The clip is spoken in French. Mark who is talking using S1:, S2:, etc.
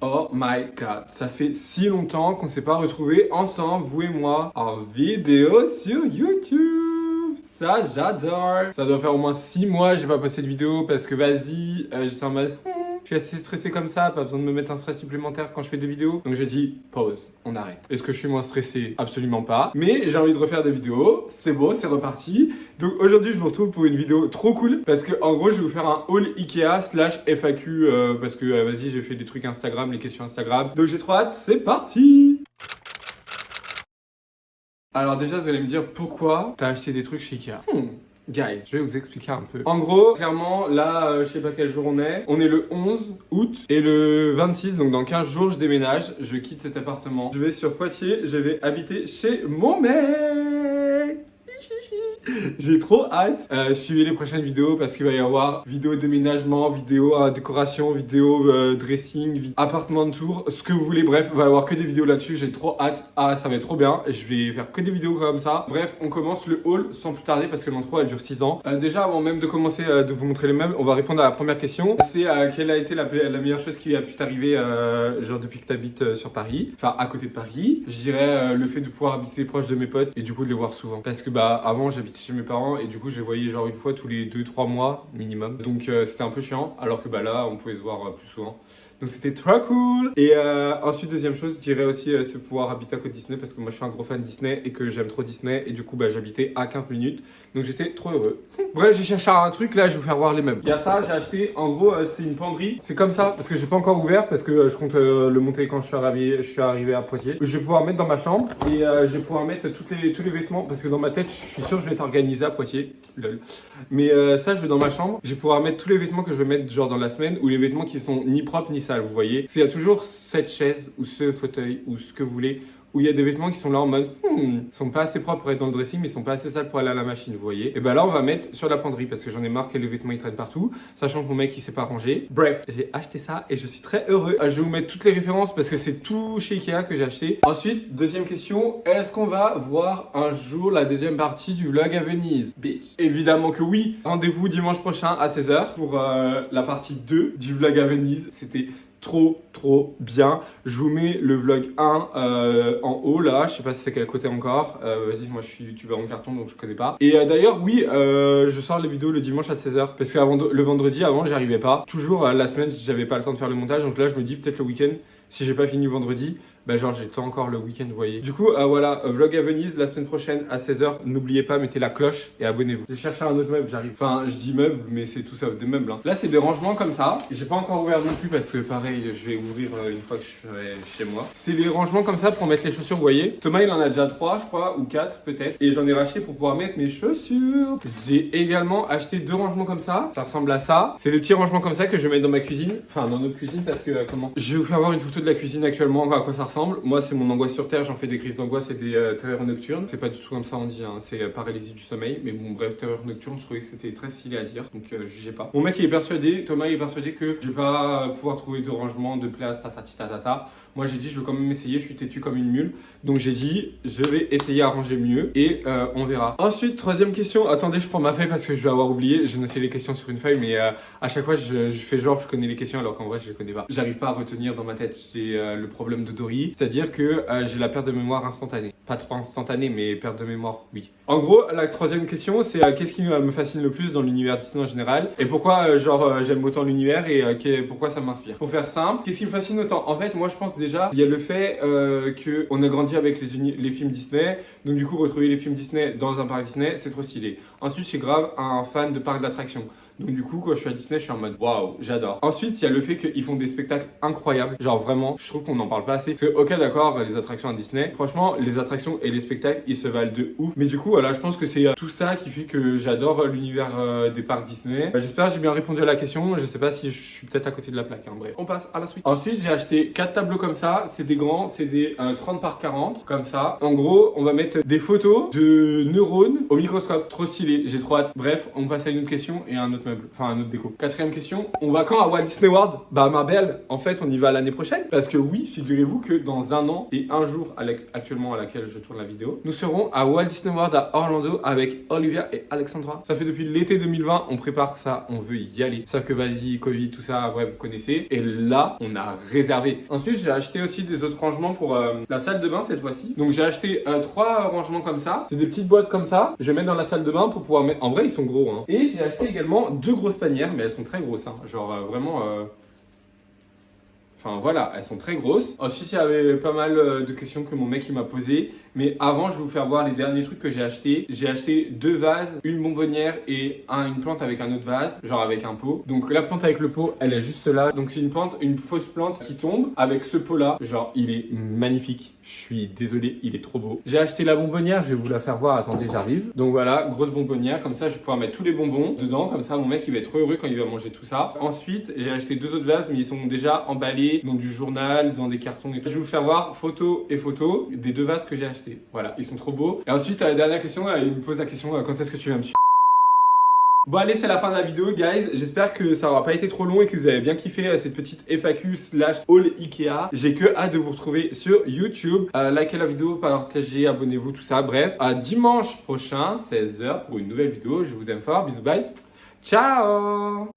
S1: Oh my god, ça fait si longtemps qu'on s'est pas retrouvés ensemble, vous et moi, en vidéo sur YouTube. Ça, j'adore. Ça doit faire au moins 6 mois que j'ai pas posté de vidéo parce que vas-y, j'étais en mode... Je suis assez stressé comme ça, pas besoin de me mettre un stress supplémentaire quand je fais des vidéos. Donc j'ai dit, pause, on arrête. Est-ce que je suis moins stressé? Absolument pas. Mais j'ai envie de refaire des vidéos, c'est beau, c'est reparti. Donc aujourd'hui, je me retrouve pour une vidéo trop cool. Parce que en gros, je vais vous faire un haul Ikea / FAQ. Parce que vas-y, j'ai fait des trucs Instagram, les questions Instagram. Donc j'ai trop hâte, c'est parti! Alors déjà, vous allez me dire pourquoi t'as acheté des trucs chez Ikea. Guys, je vais vous expliquer un peu. En gros, clairement, là, je sais pas quel jour on est. On est le 11 août et le 26, donc dans 15 jours, je déménage. Je quitte cet appartement. Je vais sur Poitiers, je vais habiter chez mon mec. J'ai trop hâte. Suivez les prochaines vidéos parce qu'il va y avoir vidéo déménagement, vidéo décoration, vidéo dressing, appartement de tour, ce que vous voulez. Bref, il va y avoir que des vidéos là-dessus. J'ai trop hâte. Ah, ça va être trop bien. Je vais faire que des vidéos comme ça. Bref, on commence le haul sans plus tarder parce que l'intro elle dure 6 ans. Déjà, avant même de commencer de vous montrer les meubles, on va répondre à la première question. C'est quelle a été la meilleure chose qui a pu t'arriver genre depuis que tu habites sur Paris, enfin à côté de Paris. Je dirais le fait de pouvoir habiter proche de mes potes et du coup de les voir souvent. Parce que bah avant j'habitais chez mes parents et du coup je les voyais genre une fois tous les 2-3 mois minimum. Donc c'était un peu chiant alors que bah là on pouvait se voir plus souvent. Donc c'était trop cool. Et ensuite deuxième chose je dirais aussi c'est pouvoir habiter à côté de Disney parce que moi je suis un gros fan de Disney et que j'aime trop Disney et du coup bah j'habitais à 15 minutes. Donc j'étais trop heureux. Bref j'ai cherché un truc là je vais vous faire voir les meubles. Il y a ça j'ai acheté en gros c'est une penderie. C'est comme ça parce que j'ai pas encore ouvert parce que je compte le monter quand je suis arrivé à Poitiers. Je vais pouvoir mettre dans ma chambre et je vais pouvoir mettre tous les vêtements parce que dans ma tête je suis sûr que je vais être organisé à Poitiers. Lol. Mais ça je vais dans ma chambre. Je vais pouvoir mettre tous les vêtements que je vais mettre genre dans la semaine ou les vêtements qui sont ni propres ni sales vous voyez. Parce qu'il y a toujours cette chaise ou ce fauteuil ou ce que vous voulez où il y a des vêtements qui sont là en mode sont pas assez propres pour être dans le dressing mais ils sont pas assez sales pour aller à la machine vous voyez. Et ben là on va mettre sur la penderie parce que j'en ai marre que les vêtements ils traînent partout sachant que mon mec il s'est pas rangé. Bref j'ai acheté ça et je suis très heureux. Je vais vous mettre toutes les références parce que c'est tout chez Ikea que j'ai acheté. Ensuite deuxième question, est-ce qu'on va voir un jour la deuxième partie du vlog à Venise? Bitch. Évidemment que oui. Rendez-vous dimanche prochain à 16h pour la partie 2 du vlog à Venise. C'était trop bien. Je vous mets le vlog 1 en haut là, je sais pas si c'est quel côté encore. Vas-y, moi je suis youtubeur en carton donc je connais pas. Et d'ailleurs oui, je sors les vidéos le dimanche à 16h parce que le vendredi avant j'y arrivais pas. Toujours la semaine j'avais pas le temps de faire le montage donc là je me dis peut-être le week-end si j'ai pas fini vendredi. Bah genre j'ai le temps encore le week-end vous voyez. Du coup voilà, vlog à Venise la semaine prochaine à 16h. N'oubliez pas, mettez la cloche et abonnez-vous. J'ai cherché un autre meuble, j'arrive. Enfin je dis meuble mais c'est tout sauf des meubles hein. Là c'est des rangements comme ça. J'ai pas encore ouvert non plus parce que pareil je vais ouvrir une fois que je serai chez moi. C'est des rangements comme ça pour mettre les chaussures vous voyez. Thomas il en a déjà 3 je crois ou 4 peut-être. Et j'en ai racheté pour pouvoir mettre mes chaussures. J'ai également acheté 2 rangements comme ça. Ça ressemble à ça. C'est des petits rangements comme ça que je vais mettre dans ma cuisine. Enfin dans notre cuisine parce que comment. Je vais vous faire voir une photo de la cuisine actuellement à quoi ça ressemble. Moi c'est mon angoisse sur terre, j'en fais des crises d'angoisse et des terreurs nocturnes. C'est pas du tout comme ça on dit, hein. C'est paralysie du sommeil. Mais bon bref, terreur nocturne, je trouvais que c'était très stylé à dire. Donc jugez pas. Mon mec il est persuadé, Thomas il est persuadé que je vais pas pouvoir trouver de rangement, de place, tatata. Moi j'ai dit je veux quand même essayer, je suis têtu comme une mule. Donc j'ai dit je vais essayer à ranger mieux et on verra. Ensuite, troisième question. Attendez, je prends ma feuille parce que je vais avoir oublié. J'ai noté les questions sur une feuille mais à chaque fois je fais genre je connais les questions alors qu'en vrai je les connais pas. J'arrive pas à retenir dans ma tête. J'ai le problème de Dory, c'est-à-dire que j'ai la perte de mémoire instantanée. Pas trop instantanée, mais perte de mémoire, oui. En gros, la troisième question, c'est qu'est-ce qui me fascine le plus dans l'univers Disney en général et pourquoi, j'aime autant l'univers et pourquoi ça m'inspire. Pour faire simple, qu'est-ce qui me fascine autant? En fait, moi, je pense déjà, il y a le fait qu'on a grandi avec les films Disney, donc du coup, retrouver les films Disney dans un parc Disney, c'est trop stylé. Ensuite, je suis grave un fan de parcs d'attractions. Donc du coup, quand je suis à Disney, je suis en mode waouh, j'adore. Ensuite, il y a le fait qu'ils font des spectacles incroyables. Genre vraiment, je trouve qu'on n'en parle pas assez. Parce que, ok, d'accord, les attractions à Disney, franchement, les attractions et les spectacles, ils se valent de ouf. Mais du coup, voilà, je pense que c'est tout ça qui fait que j'adore l'univers des parcs Disney. J'espère que j'ai bien répondu à la question. Je sais pas si je suis peut-être à côté de la plaque. Hein. Bref, on passe à la suite. Ensuite, j'ai acheté 4 tableaux comme ça. C'est des grands, c'est des 30 par 40, comme ça. En gros, on va mettre des photos de neurones au microscope. Trop stylé, j'ai trop hâte. Bref, on passe à une autre question et à un autre meuble, enfin un autre déco. Quatrième question, on va quand à Walt Disney World? Bah ma belle, en fait on y va l'année prochaine. Parce que oui, figurez-vous que dans un an et un jour actuellement à laquelle je tourne la vidéo, nous serons à Walt Disney World à Orlando avec Olivia et Alexandra. Ça fait depuis l'été 2020, on prépare ça, on veut y aller. Sauf que vas-y, Covid, tout ça, bref, vous connaissez. Et là, on a réservé. Ensuite, j'ai acheté aussi des autres rangements pour la salle de bain cette fois-ci. Donc j'ai acheté 3 rangements comme ça. C'est des petites boîtes comme ça. Je vais mettre dans la salle de bain pour pouvoir mettre... En vrai, ils sont gros. Hein. Et j'ai acheté également 2 grosses panières, mais elles sont très grosses. Hein. Genre vraiment... Enfin voilà, elles sont très grosses. Ensuite, il y avait pas mal de questions que mon mec il m'a posées. Mais avant, je vais vous faire voir les derniers trucs que j'ai achetés. J'ai acheté 2 vases, une bonbonnière et une plante avec un autre vase, genre avec un pot. Donc la plante avec le pot, elle est juste là. Donc c'est une plante, une fausse plante qui tombe avec ce pot là. Genre il est magnifique. Je suis désolé, il est trop beau. J'ai acheté la bonbonnière, je vais vous la faire voir. Attendez, j'arrive. Donc voilà, grosse bonbonnière. Comme ça, je vais pouvoir mettre tous les bonbons dedans. Comme ça, mon mec il va être heureux quand il va manger tout ça. Ensuite, j'ai acheté 2 autres vases, mais ils sont déjà emballés dans du journal, dans des cartons et tout. Je vais vous faire voir photo et photo des 2 vases que j'ai achetés. Voilà, ils sont trop beaux. Et ensuite, la dernière question, il me pose la question quand est-ce que tu vas me suivre? Bon allez, c'est la fin de la vidéo guys, j'espère que ça aura pas été trop long et que vous avez bien kiffé cette petite FAQ / haul Ikea. J'ai que hâte de vous retrouver sur YouTube. Likez la vidéo, partagez, abonnez-vous, tout ça. Bref, à dimanche prochain, 16h pour une nouvelle vidéo. Je vous aime fort, bisous, bye. Ciao.